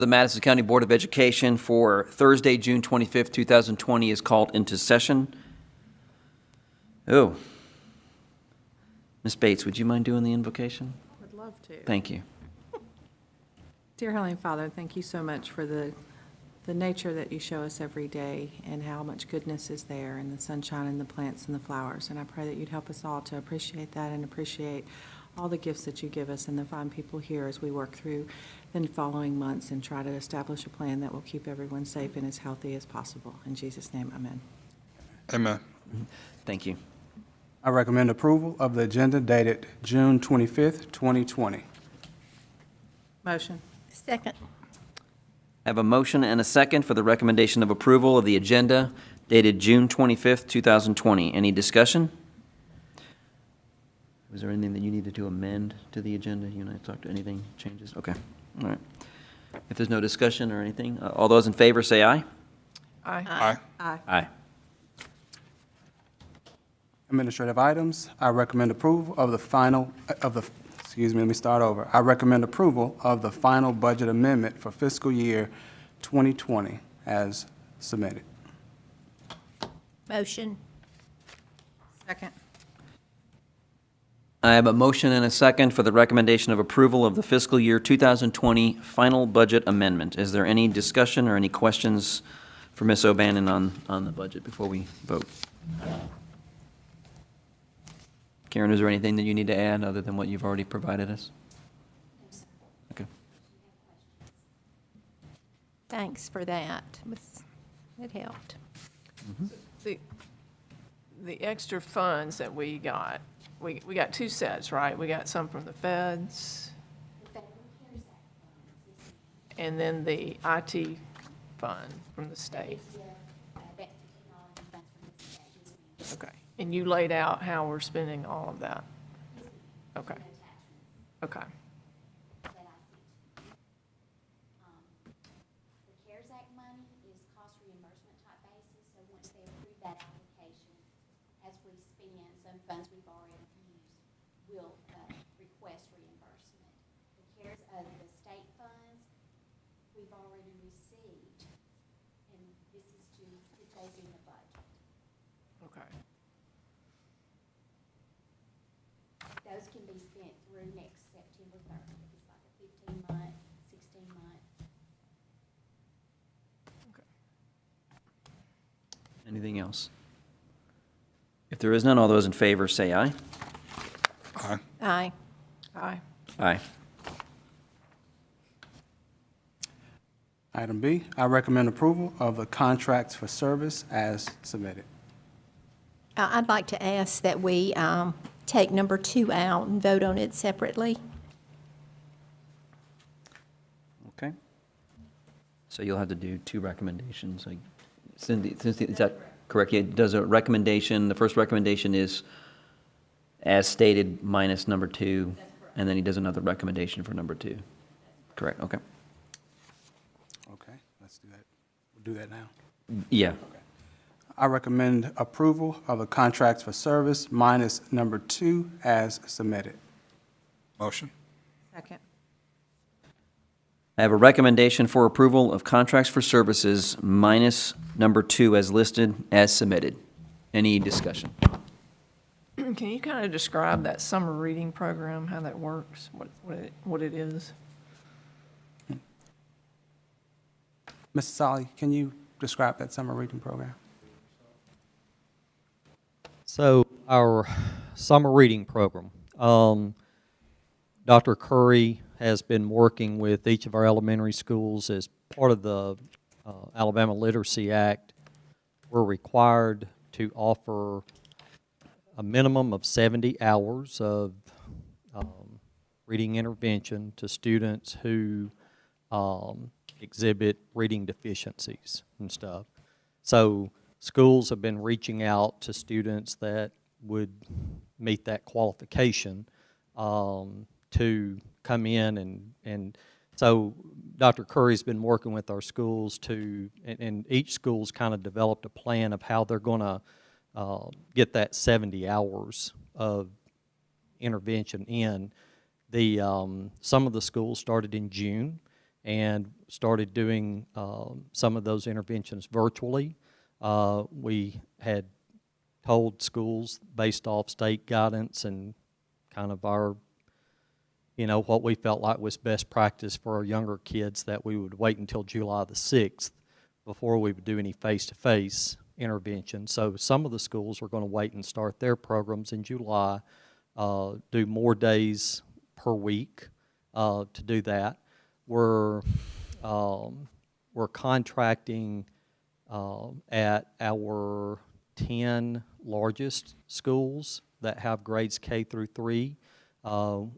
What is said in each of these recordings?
The Madison County Board of Education for Thursday, June 25th, 2020 is called into session. Oh. Ms. Bates, would you mind doing the invocation? Would love to. Thank you. Dear Heavenly Father, thank you so much for the nature that you show us every day and how much goodness is there and the sunshine and the plants and the flowers. And I pray that you'd help us all to appreciate that and appreciate all the gifts that you give us and the fine people here as we work through the following months and try to establish a plan that will keep everyone safe and as healthy as possible. In Jesus' name, amen. Amen. Thank you. I recommend approval of the agenda dated June 25th, 2020. Motion. Second. I have a motion and a second for the recommendation of approval of the agenda dated June 25th, 2020. Any discussion? Was there anything that you needed to amend to the agenda? You and I talked to anything, changes? Okay, all right. If there's no discussion or anything, all those in favor say aye. Aye. Aye. Aye. Aye. Administrative items, I recommend approval of the final, excuse me, let me start over. I recommend approval of the final budget amendment for fiscal year 2020 as submitted. Motion. Second. I have a motion and a second for the recommendation of approval of the fiscal year 2020 final budget amendment. Is there any discussion or any questions for Ms. O'Bannon on the budget before we vote? Karen, is there anything that you need to add other than what you've already provided us? Okay. Thanks for that. It helped. The extra funds that we got, we got two sets, right? We got some from the feds, and then the IT fund from the state. Okay, and you laid out how we're spending all of that? Okay, okay. The CARES Act money is cost reimbursement type basis, so once they approve that application, as we spend some funds we've already used, we'll request reimbursement. The state funds, we've already received, and this is to put those in the budget. Okay. Those can be spent through next September 30th. It's like a 15-month, 16-month. Anything else? If there is none, all those in favor say aye. Aye. Aye. Aye. Aye. Item B, I recommend approval of the contracts for service as submitted. I'd like to ask that we take number 2 out and vote on it separately. Okay. So you'll have to do two recommendations. Like, Cindy, is that correct? Yeah, does a recommendation, the first recommendation is as stated minus number 2, and then he does another recommendation for number 2. Correct, okay. Okay, let's do that. We'll do that now. Yeah. I recommend approval of the contracts for service minus number 2 as submitted. Motion. Second. I have a recommendation for approval of contracts for services minus number 2 as listed, as submitted. Any discussion? Can you kind of describe that summer reading program, how that works, what it is? Mr. Solly, can you describe that summer reading program? So our summer reading program, Dr. Curry has been working with each of our elementary schools as part of the Alabama Literacy Act. We're required to offer a minimum of 70 hours of reading intervention to students who exhibit reading deficiencies and stuff. So schools have been reaching out to students that would meet that qualification to come in and so Dr. Curry's been working with our schools and each school's kind of developed a plan of how they're going to get that 70 hours of intervention in. Some of the schools started in June, and started doing some of those interventions virtually. We had told schools, based off state guidance and kind of our, what we felt like was best practice for our younger kids, that we would wait until July the 6th before we would do any face-to-face intervention. So some of the schools are going to wait and start their programs in July, do more days per week to do that. We're contracting at our 10 largest schools that have grades K through 3.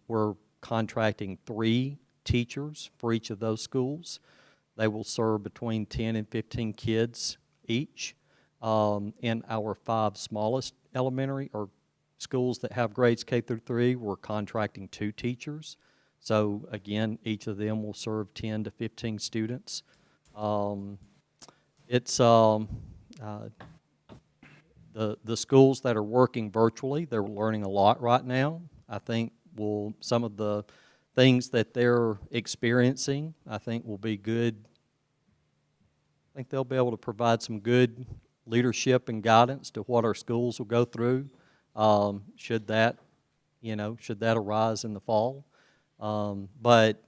We're contracting 3 teachers for each of those schools. They will serve between 10 and 15 kids each. In our 5 smallest elementary or schools that have grades K through 3, we're contracting 2 teachers. So again, each of them will serve 10 to 15 students. The schools that are working virtually, they're learning a lot right now. I think some of the things that they're experiencing, I think will be good. I think they'll be able to provide some good leadership and guidance to what our schools will go through, should that arise in the fall. But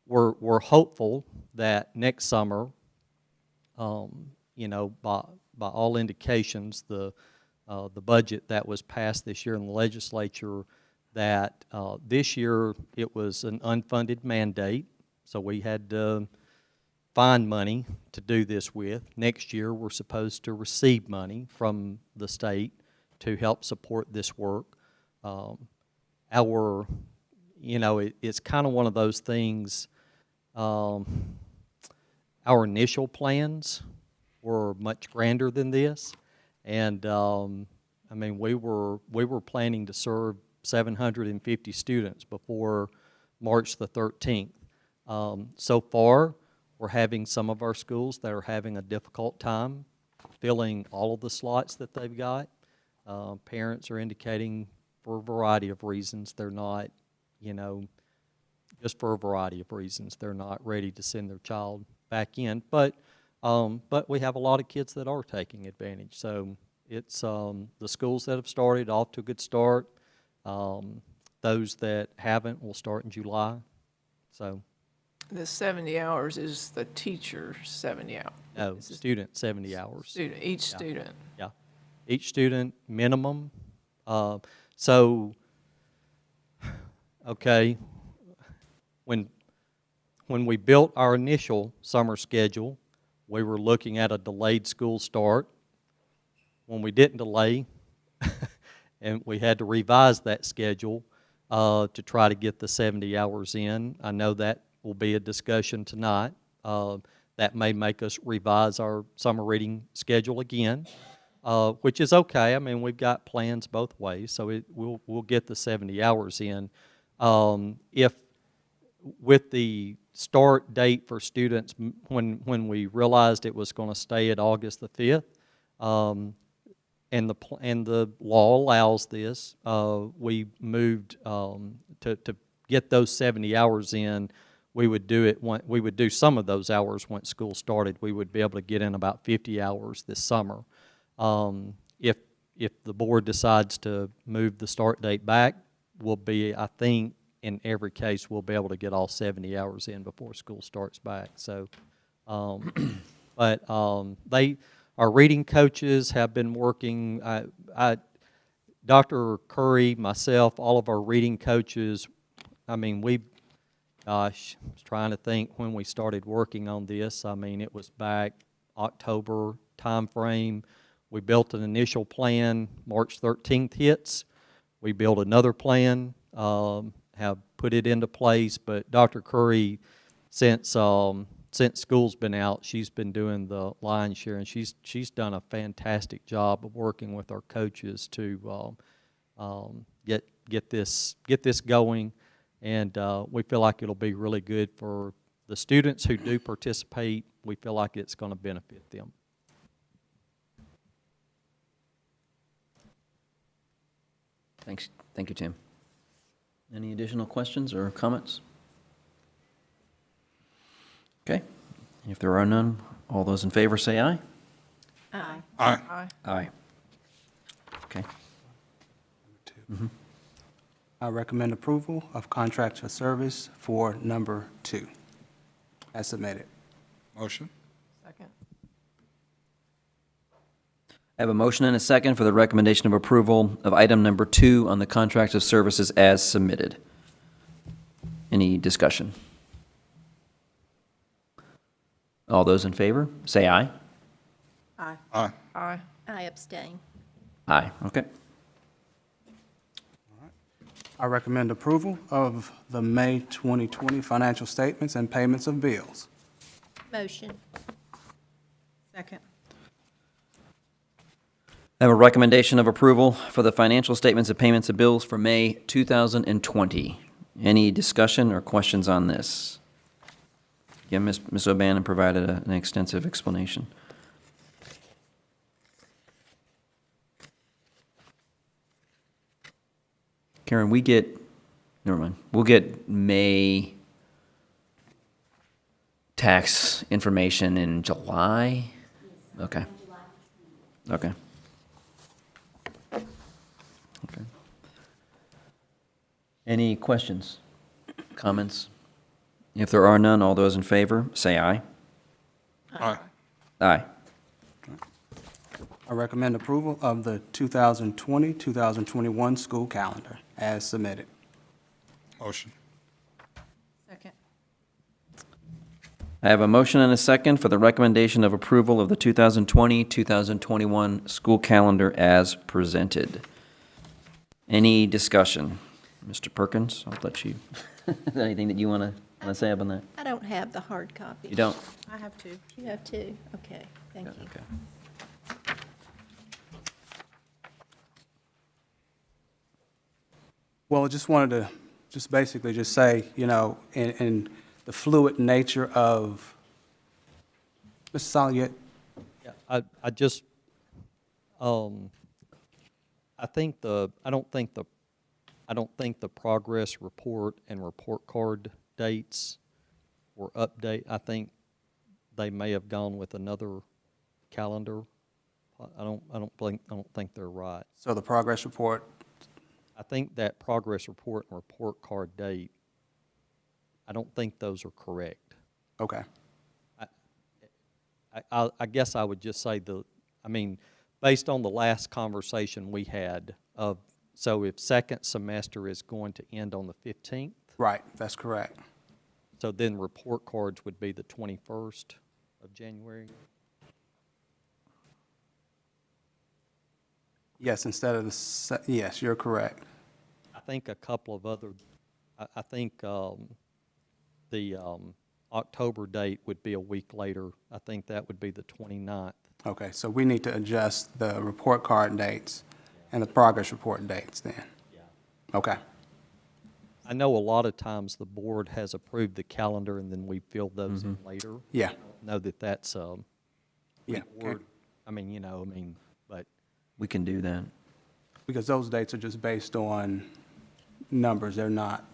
we're hopeful that next summer, by all indications, the budget that was passed this year in the legislature, that this year it was an unfunded mandate, so we had to find money to do this with. Next year we're supposed to receive money from the state to help support this work. It's kind of one of those things. Our initial plans were much grander than this, and we were planning to serve 750 students before March the 13th. So far, we're having some of our schools that are having a difficult time filling all of the slots that they've got. Parents are indicating, for a variety of reasons, they're not, just for a variety of reasons, they're not ready to send their child back in. But we have a lot of kids that are taking advantage. So it's the schools that have started off to a good start. Those that haven't will start in July. So The 70 hours is the teacher 70 hours? no, student 70 hours. Each student? Yeah, each student minimum. Okay, when we built our initial summer schedule, we were looking at a delayed school start. When we didn't delay, and we had to revise that schedule to try to get the 70 hours in. I know that will be a discussion tonight. That may make us revise our summer reading schedule again, which is okay. I mean, we've got plans both ways, so we'll get the 70 hours in. If with the start date for students, when we realized it was going to stay at August the 5th, and the law allows this, we moved to get those 70 hours in. We would do some of those hours once school started. We would be able to get in about 50 hours this summer. If the board decides to move the start date back, I think in every case we'll be able to get all 70 hours in before school starts back. So, our reading coaches have been working. Dr. Curry, myself, all of our reading coaches. I was trying to think when we started working on this. It was back October time frame. We built an initial plan. March 13th hits. We built another plan, have put it into place. But Dr. Curry, since school's been out, she's been doing the lion's share, and she's done a fantastic job of working with our coaches to get this going. And we feel like it'll be really good for the students who do participate. We feel like it's going to benefit them. Thank you, Tim. Any additional questions or comments? If there are none, all those in favor say aye. Aye. Aye. Aye. Aye. Okay. I recommend approval of contract for service for number 2, as submitted. Motion. Second. I have a motion and a second for the recommendation of approval of item number 2 on the contract of services as submitted. Any discussion? All those in favor, say aye. Aye. Aye. Aye. I abstain. Aye, okay. I recommend approval of the May 2020 financial statements and payments of bills. Motion. Second. I have a recommendation of approval for the financial statements and payments of bills for May 2020. Any discussion or questions on this? Again, Ms. O'Bannon provided an extensive explanation. Karen, never mind, we'll get May tax information in July? Okay. Okay. Okay. Any questions, comments? If there are none, all those in favor, say aye. Aye. Aye. I recommend approval of the 2020-2021 school calendar, as submitted. Motion. Second. I have a motion and a second for the recommendation of approval of the 2020-2021 school calendar as presented. Any discussion? Mr. Perkins, I'll let you, anything that you want to say up on that? I don't have the hard copy. You don't? I have two. You have two? Okay, thank you. Okay. Well, I just wanted to basically say, in the fluid nature of, Mr. Saliet, Yeah, I just, I don't think the progress report and report card dates were update. I think they may have gone with another calendar. I don't think they're right. so the progress report, I think that progress report and report card date, I don't think those are correct. okay. I guess I would just say based on the last conversation we had so if second semester is going to end on the 15th, Right, that's correct. so then report cards would be the 21st of January. Yes, instead of yes, you're correct. I think a couple of other, I think the October date would be a week later. I think that would be the 29th. Okay, so we need to adjust the report card dates and the progress report dates then? Yeah. Okay, I know a lot of times the board has approved the calendar and then we fill those in later. yeah, I don't know that that's, yeah. board, but We can do that. Because those dates are just based on numbers, they're not,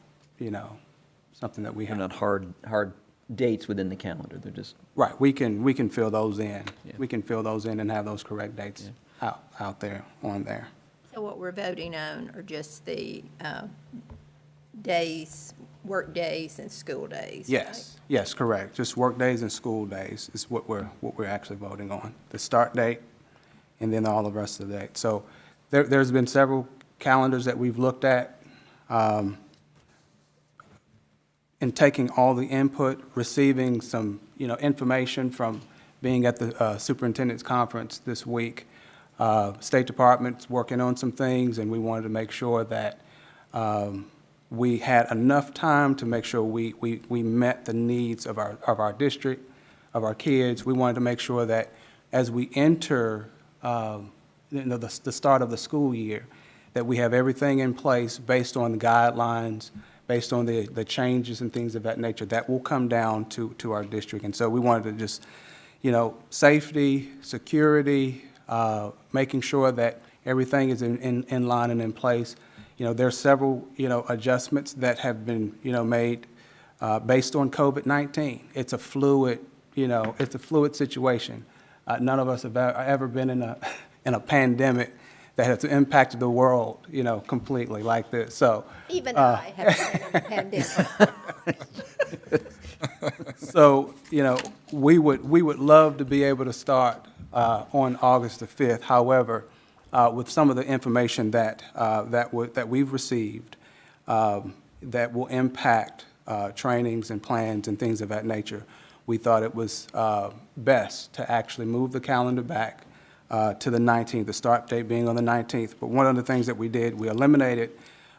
something that we They're have. not hard dates within the calendar, they're just, Right, we can fill those in. Yeah. We can fill those in and have those correct dates out there, on there. So what we're voting on are just the days, work days and school days, right? Yes, correct. Just work days and school days is what we're actually voting on. The start date and then all the rest of the dates. So there's been several calendars that we've looked at. In taking all the input, receiving some, information from being at the superintendent's conference this week. State Department's working on some things, and we wanted to make sure that we had enough time to make sure we met the needs of our district, of our kids. We wanted to make sure that as we enter, the start of the school year, that we have everything in place based on the guidelines, based on the changes and things of that nature that will come down to our district. And so we wanted to just, safety, security, making sure that everything is in line and in place. There are several, adjustments that have been, made based on COVID-19. It's a fluid, you know, it's a fluid situation. None of us have ever been in a, in a pandemic that has impacted the world, you know, completely like this, so. Even I have been in a pandemic. So, you know, we would love to be able to start on August the 5th. However, with some of the information that we've received, that will impact trainings and plans and things of that nature, we thought it was best to actually move the calendar back to the 19th, the start date being on the 19th. But one of the things that we did, we eliminated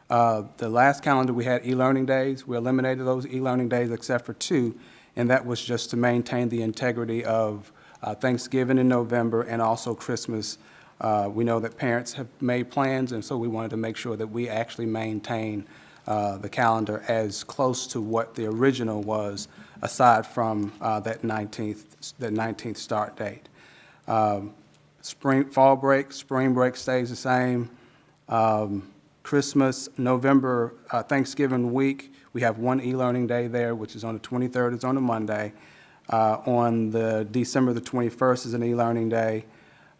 the last calendar, we had e-learning days. We eliminated those e-learning days except for 2, and that was just to maintain the integrity of Thanksgiving in November and also Christmas. We know that parents have made plans, and so we wanted to make sure that we actually maintain the calendar as close to what the original was, aside from that 19th start date. Fall break, spring break stays the same. Christmas, November, Thanksgiving week, we have one e-learning day there, which is on the 23rd, it's on a Monday. On the December the 21st is an e-learning day.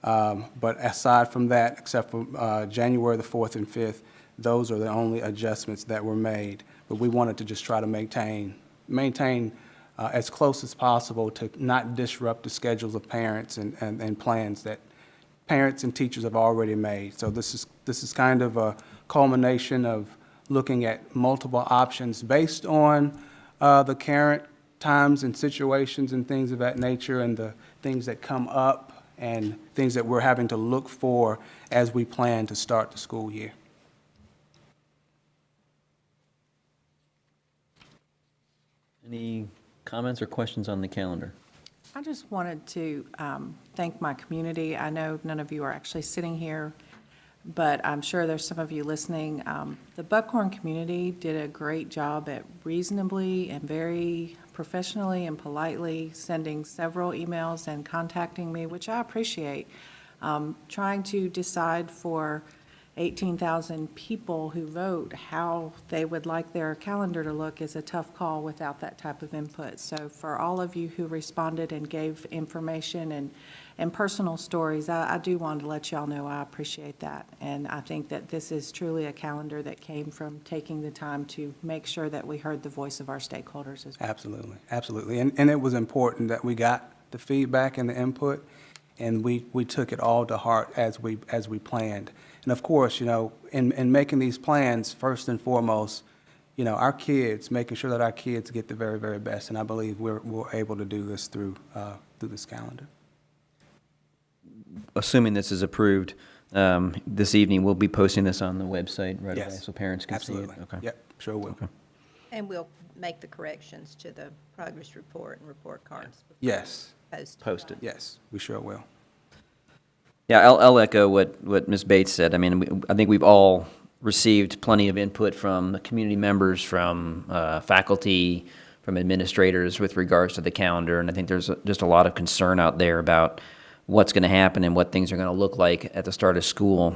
But aside from that, except for January the 4th and 5th, those are the only adjustments that were made. But we wanted to just try to maintain as close as possible to not disrupt the schedules of parents and plans that parents and teachers have already made. So this is kind of a culmination of looking at multiple options based on the current times and situations and things of that nature, and the things that come up and things that we're having to look for as we plan to start the school year. Any comments or questions on the calendar? I just wanted to thank my community. I know none of you are actually sitting here, but I'm sure there's some of you listening. The Buckhorn community did a great job at reasonably and very professionally and politely sending several emails and contacting me, which I appreciate. Trying to decide for 18,000 people who vote how they would like their calendar to look is a tough call without that type of input. So for all of you who responded and gave information and personal stories, I do want to let y'all know I appreciate that. And I think that this is truly a calendar that came from taking the time to make sure that we heard the voice of our stakeholders as well. Absolutely, absolutely. And it was important that we got the feedback and the input, and we took it all to heart as we planned. And of course, you know, in making these plans, first and foremost, you know, our kids, making sure that our kids get the very, very best. And I believe we're able to do this through this calendar. Assuming this is approved, this evening, we'll be posting this on the website right away, Yes. so parents can see it. Absolutely. Okay. Yep, sure will. Okay. And we'll make the corrections to the progress report and report cards. before Yes, we post it. Post it. yes, we sure will. Yeah, I'll echo what Ms. Bates said. I mean, I think we've all received plenty of input from the community members, from faculty, from administrators with regards to the calendar, and I think there's just a lot of concern out there about what's going to happen and what things are going to look like at the start of school.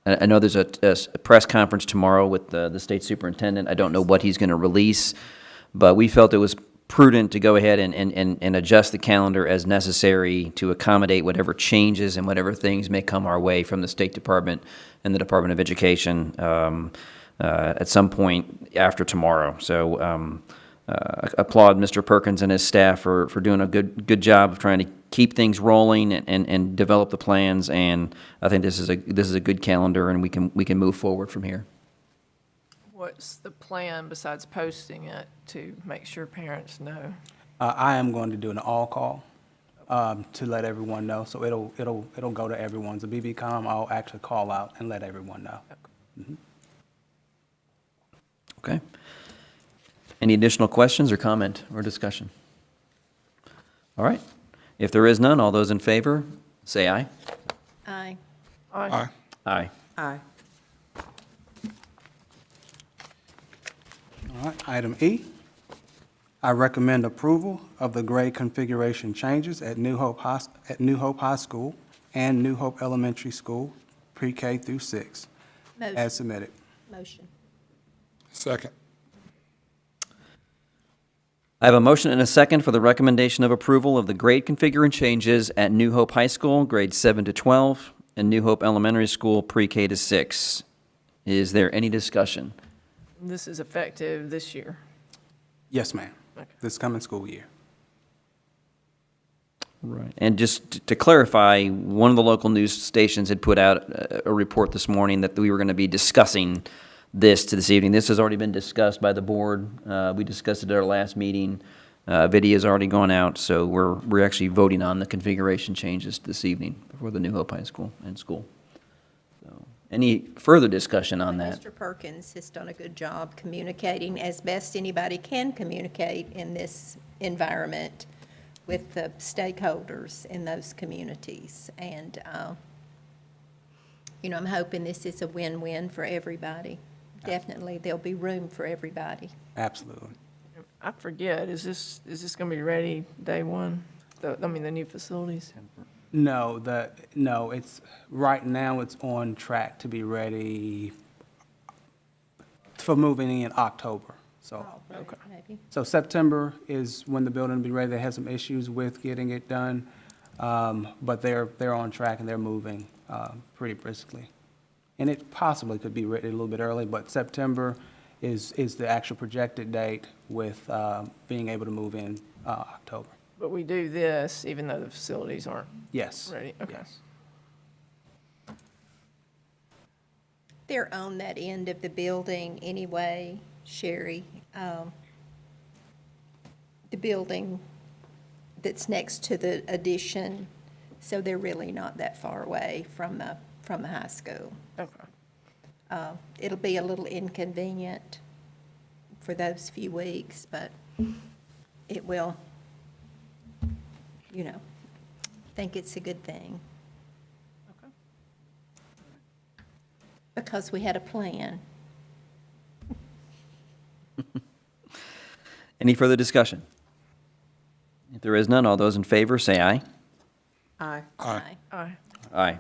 I know there's a press conference tomorrow with the state superintendent. I don't know what he's going to release, but we felt it was prudent to go ahead and adjust the calendar as necessary to accommodate whatever changes and whatever things may come our way from the State Department and the Department of Education at some point after tomorrow. So applaud Mr. Perkins and his staff for doing a good job of trying to keep things rolling and develop the plans. And I think this is a good calendar, and we can move forward from here. What's the plan besides posting it to make sure parents know? I am going to do an all-call to let everyone know, so it'll go to everyone. The BBCom, I'll actually call out and let everyone know. Okay. Any additional questions or comment or discussion? All right. If there is none, all those in favor, say aye. Aye. Aye. Aye. Aye. All right, item E, I recommend approval of the grade configuration changes at New Hope High School and New Hope Elementary School, pre-K through 6, as Motion. submitted. Motion. Second. I have a motion and a second for the recommendation of approval of the grade configuration changes at New Hope High School, grades 7 to 12, and New Hope Elementary School, pre-K to 6. Is there any discussion? This is effective this year. Yes, ma'am. Okay. This coming school year. Right. And just to clarify, one of the local news stations had put out a report this morning that we were going to be discussing this evening. This has already been discussed by the board. We discussed it at our last meeting. Video's already gone out, so we're actually voting on the configuration changes this evening for the New Hope High School and school. So, any further discussion on that? Mr. Perkins has done a good job communicating as best anybody can communicate in this environment with the stakeholders in those communities. And, I'm hoping this is a win-win for everybody. Definitely, there'll be room for everybody. Absolutely. I forget, is this going to be ready day one? The new facilities? No, it's, right now, it's on track to be ready for moving in October, so. Okay. Maybe. So September is when the building will be ready. They had some issues with getting it done, but they're on track and they're moving pretty briskly. And it possibly could be ready a little bit early, but September is the actual projected date with being able to move in October. But we do this even though the facilities aren't Yes. ready? Okay. Yes. They're on that end of the building anyway, Sherry. The building that's next to the addition, so they're really not that far away from the high school. Okay. It'll be a little inconvenient for those few weeks, but it will, think it's a good thing. Okay. Because we had a plan. Any further discussion? If there is none, all those in favor say aye. Aye. Aye. Aye. Aye.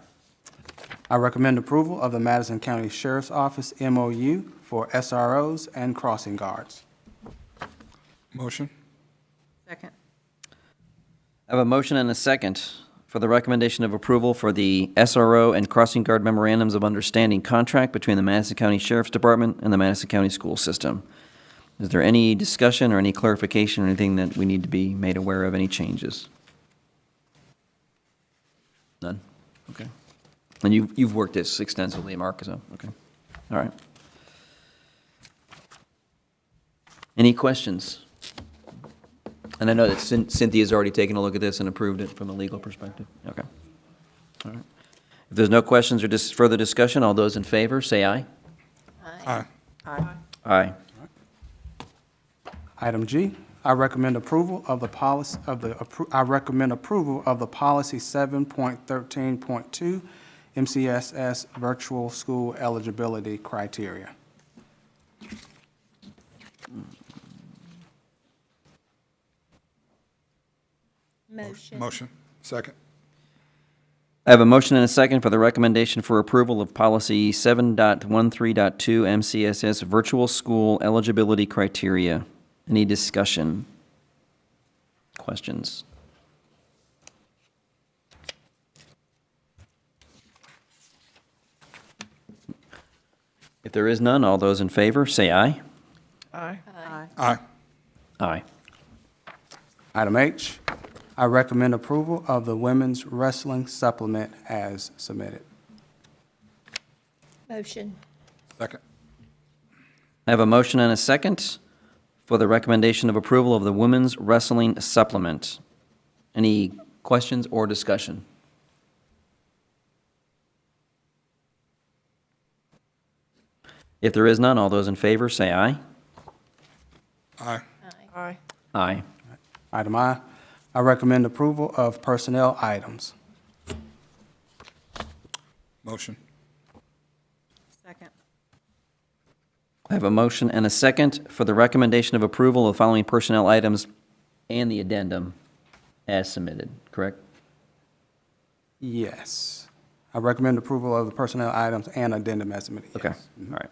I recommend approval of the Madison County Sheriff's Office MOU for SROs and crossing guards. Motion. Second. I have a motion and a second for the recommendation of approval for the SRO and Crossing Guard Memorandums of Understanding contract between the Madison County Sheriff's Department and the Madison County School System. Is there any discussion or any clarification or anything that we need to be made aware of, any changes? None? Okay. And you've worked this extensively, Mark, so, okay. All right. Any questions? And I know that Cynthia's already taken a look at this and approved it from a legal perspective. Okay. All right. If there's no questions or further discussion, all those in favor, say aye. Aye. Aye. Aye. Item G, I recommend approval of the policy, I recommend approval of the policy 7.13.2 MCSS virtual school eligibility criteria. Motion. Motion. Second. I have a motion and a second for the recommendation for approval of policy 7.13.2 MCSS virtual school eligibility criteria. Any discussion? Questions? If there is none, all those in favor, say aye. Aye. Aye. Aye. Aye. Item H, I recommend approval of the women's wrestling supplement as submitted. Motion. Second. I have a motion and a second for the recommendation of approval of the women's wrestling supplement. Any questions or discussion? If there is none, all those in favor say aye. Aye. Aye. Aye. Item I recommend approval of personnel items. Motion. Second. I have a motion and a second for the recommendation of approval of the following personnel items and the addendum as submitted, correct? Yes. I recommend approval of the personnel items and addendum as submitted. Okay, Yes. all right.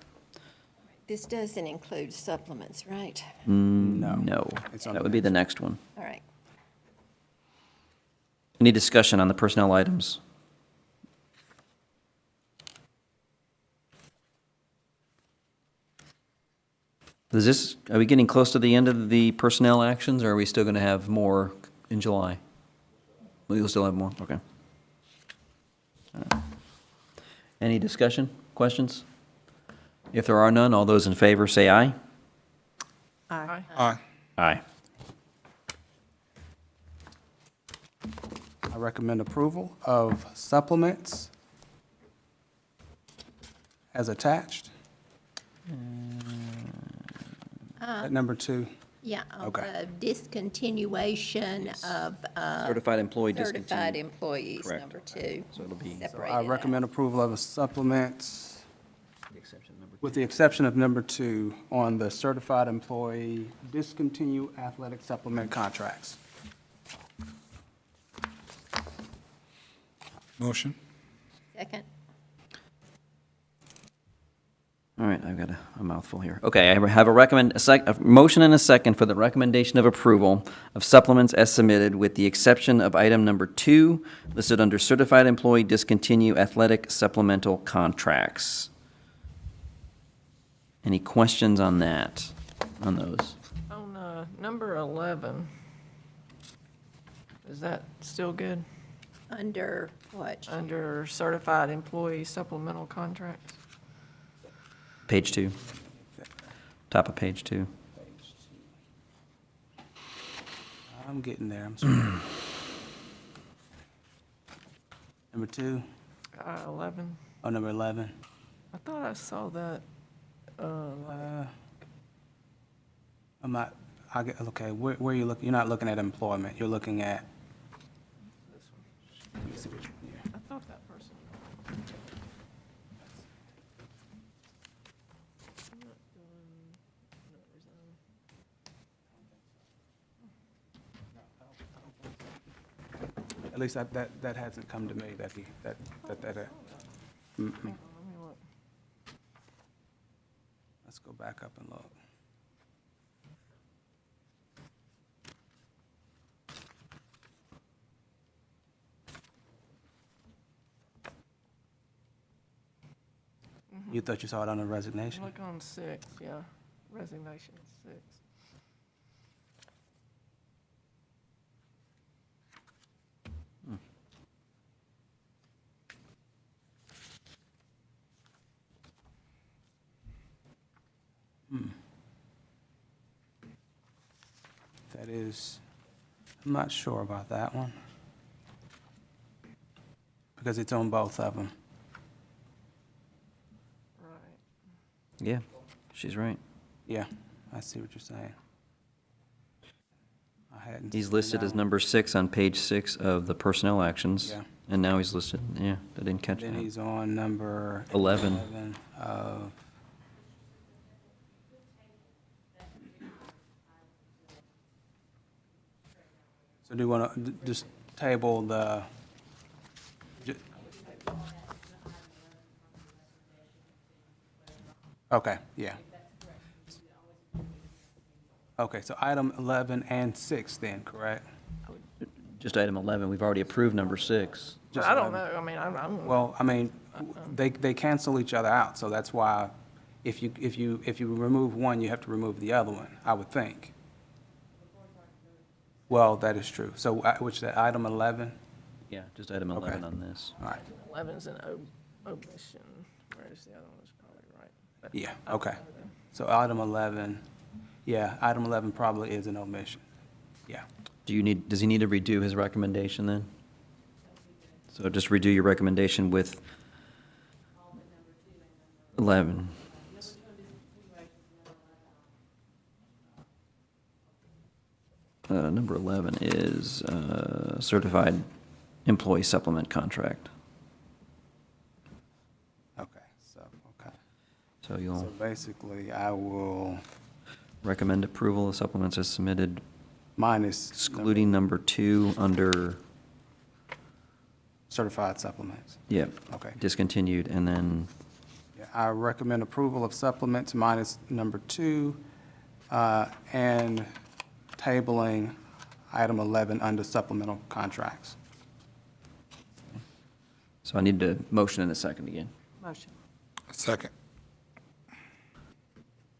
This doesn't include supplements, right? No. No, It's on that the would be the next one. All right. Any discussion on the personnel items? Are we getting close to the end of the personnel actions, or are we still going to have more in July? We'll still have more, okay. Any discussion, questions? If there are none, all those in favor say aye. Aye. Aye. Aye. I recommend approval of supplements as attached. At number 2. Yeah, on Okay. the discontinuation of Certified employee certified discontinued. employees, Correct. number 2. So it'll be- Separated I out. recommend approval of a supplements with the exception of number 2 on the certified employee discontinue athletic supplement contracts. Motion. Second. All right, I've got a mouthful here. Okay, I have a motion and a second for the recommendation of approval of supplements as submitted, with the exception of item number 2, listed under certified employee discontinue athletic supplemental contracts. Any questions on that, on those? On number 11, is that still good? Under what? Under certified employee supplemental contracts? Page 2. Top of page 2. I'm getting there, I'm sorry. Number 2, 11. oh, number 11. I thought I saw that. I'm not, okay, where are you looking? You're not looking at employment, you're looking at, let me see which one here. I thought that person. I'm not doing- no, resign. At least that hasn't come to me, that he, mm-mm. Let me look. Let's go back up and look. You thought you saw it on the resignation? Look on 6, yeah. Resignation 6. That is, I'm not sure about that one. Because it's on both of them. Right. Yeah, she's right. Yeah, I see what you're saying. I hadn't. He's seen listed that as one. number 6 on page 6 of the personnel actions. Yeah. And now he's listed, yeah, I didn't catch Then that. he's on number 11. 11 of, so do you want to just table the, ju- okay, yeah. Okay, so item 11 and 6 then, correct? Just item 11, we've already approved number 6. But Just I don't 11. know, I mean, I'm. Well, I mean, they cancel each other out, so that's why if you remove one, you have to remove the other one, I would think. Well, that is true. So, which is that, item 11? Yeah, just item 11 Okay. on this. All right, 11's an omission, whereas the other one is probably right. But- yeah, okay. So item 11, yeah, item 11 probably is an omission. Yeah, Does he need to redo his recommendation then? So just redo your recommendation with 11. Number 11 is certified employee supplement contract. okay, okay. So So you'll basically, I will recommend approval of supplements as submitted, minus excluding number 2 under, certified supplements. yeah, Okay, discontinued, and then I recommend approval of supplements minus number 2, and tabling item 11 under supplemental contracts. So I need a motion and a second again. Motion. Second.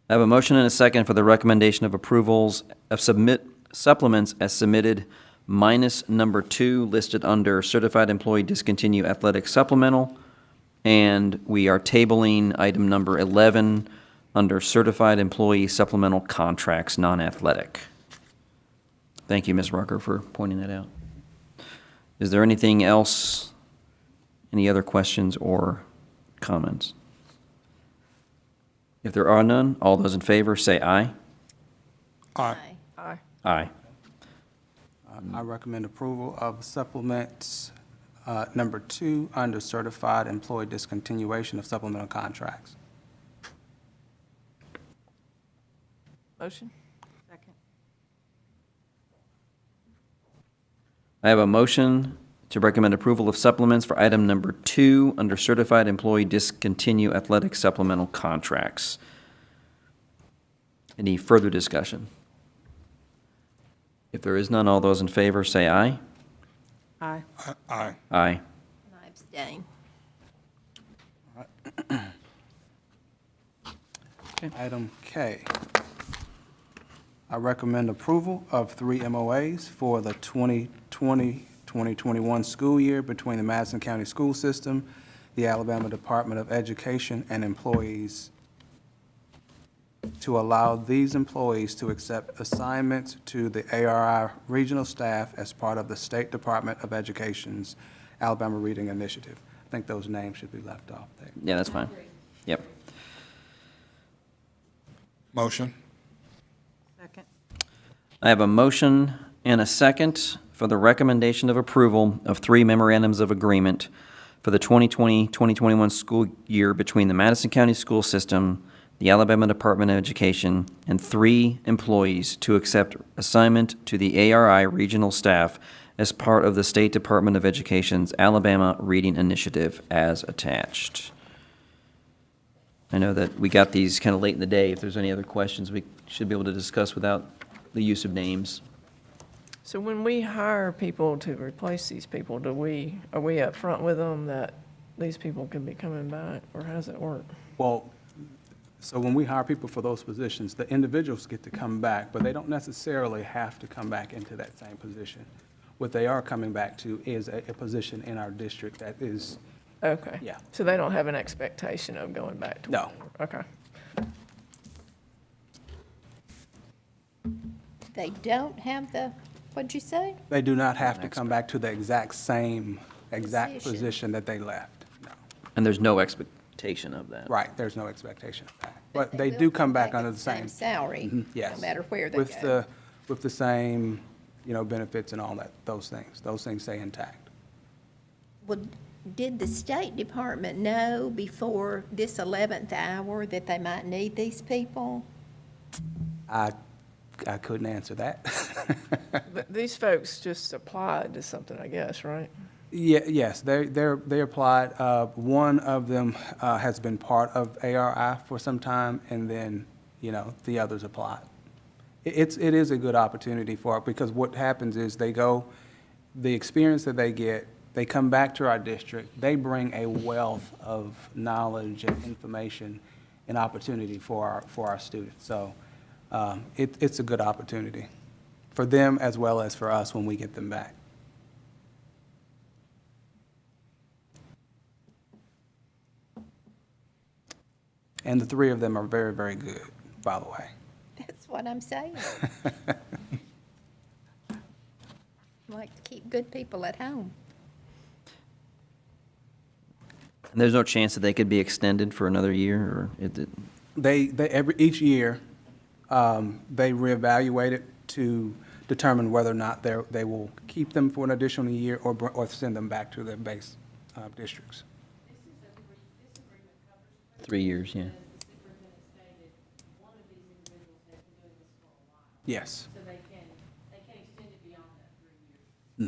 I have a motion and a second for the recommendation of approvals of supplements as submitted minus number 2 listed under certified employee discontinue athletic supplemental. And we are tabling item number 11 under certified employee supplemental contracts, non-athletic. Thank you, Ms. Rucker, for pointing that out. Is there anything else, any other questions or comments? If there are none, all those in favor say aye. Aye. Aye. Aye. I recommend approval of supplements number 2 under certified employee discontinuation of supplemental contracts. Motion? Second. I have a motion to recommend approval of supplements for item number 2 under certified employee discontinue athletic supplemental contracts. Any further discussion? If there is none, all those in favor say aye. Aye. Aye. Aye. And I abstain. Item K. I recommend approval of 3 MOAs for the 2020-2021 school year between the Madison County School System, the Alabama Department of Education, and employees to allow these employees to accept assignments to the ARI regional staff as part of the State Department of Education's Alabama Reading Initiative. I think those names should be left off there. Yeah, that's fine. Yep. Motion. Second. I have a motion and a second for the recommendation of approval of 3 memorandums of agreement for the 2020-2021 school year between the Madison County School System, the Alabama Department of Education, and 3 employees to accept assignment to the ARI regional staff as part of the State Department of Education's Alabama Reading Initiative as attached. I know that we got these kind of late in the day. If there's any other questions, we should be able to discuss without the use of names. So when we hire people to replace these people, are we upfront with them that these people could be coming back, or how does that work? Well, so when we hire people for those positions, the individuals get to come back, but they don't necessarily have to come back into that same position. What they are coming back to is a position in our district that is, Okay. Yeah. So they don't have an expectation of going back to? No. Okay. They don't have the, what'd you say? they do not have to come back to the exact Position. position that they left. No. And there's no expectation of that. Right, there's no expectation of that. But they do come back under at the same. salary, Mhm, yes. no matter where they With go. with the same, benefits and all that, those things stay intact. Well, did the State Department know before this 11th hour that they might need these people? I couldn't answer that. But these folks just applied to something, I guess, right? Yeah, yes, they applied. One of them has been part of ARI for some time, and then, the others applied. It is a good opportunity because what happens is the experience that they get, they come back to our district, they bring a wealth of knowledge and information and opportunity for our students. So it's a good opportunity for them as well as for us when we get them back. And the 3 of them are very, very good, by the way. That's what I'm saying. Like to keep good people at home. And there's no chance that they could be extended for another year, or Each year, they reevaluate it to determine whether or not they will keep them for an additional year or send them back to their base districts. 3 years, yeah. Yes. So they can extend it beyond that 3 years.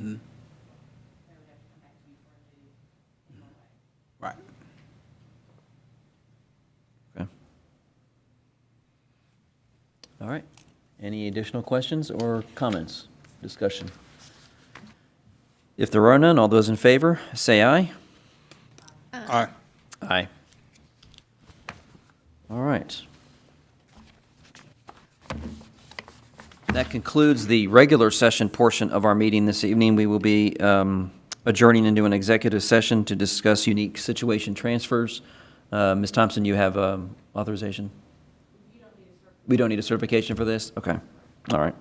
Mm-hmm. They would have to come back to you for a new MOA. Right. All right. Any additional questions or comments, discussion? If there are none, all those in favor, say aye. Aye. Aye. All right. That concludes the regular session portion of our meeting this evening. We will be adjourning into an executive session to discuss unique situation transfers. Ms. Thompson, you have authorization? We don't need a certification for this? Okay. All right.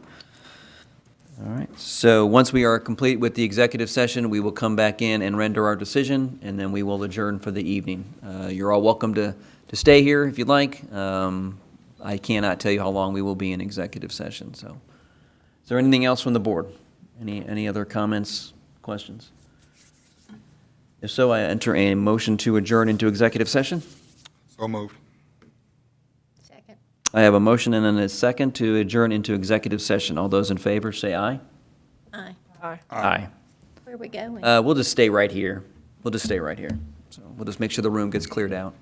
All right. So once we are complete with the executive session, we will come back in and render our decision, and then we will adjourn for the evening. You're all welcome to stay here if you'd like. I cannot tell you how long we will be in executive session, so. Is there anything else from the board? Any other comments, questions? If so, I enter a motion to adjourn into executive session. So moved. Second. I have a motion and then a second to adjourn into executive session. All those in favor, say aye. Aye. Aye. Aye. Where are we going? We'll just stay right here. We'll just stay right here. So we'll just make sure the room gets cleared out.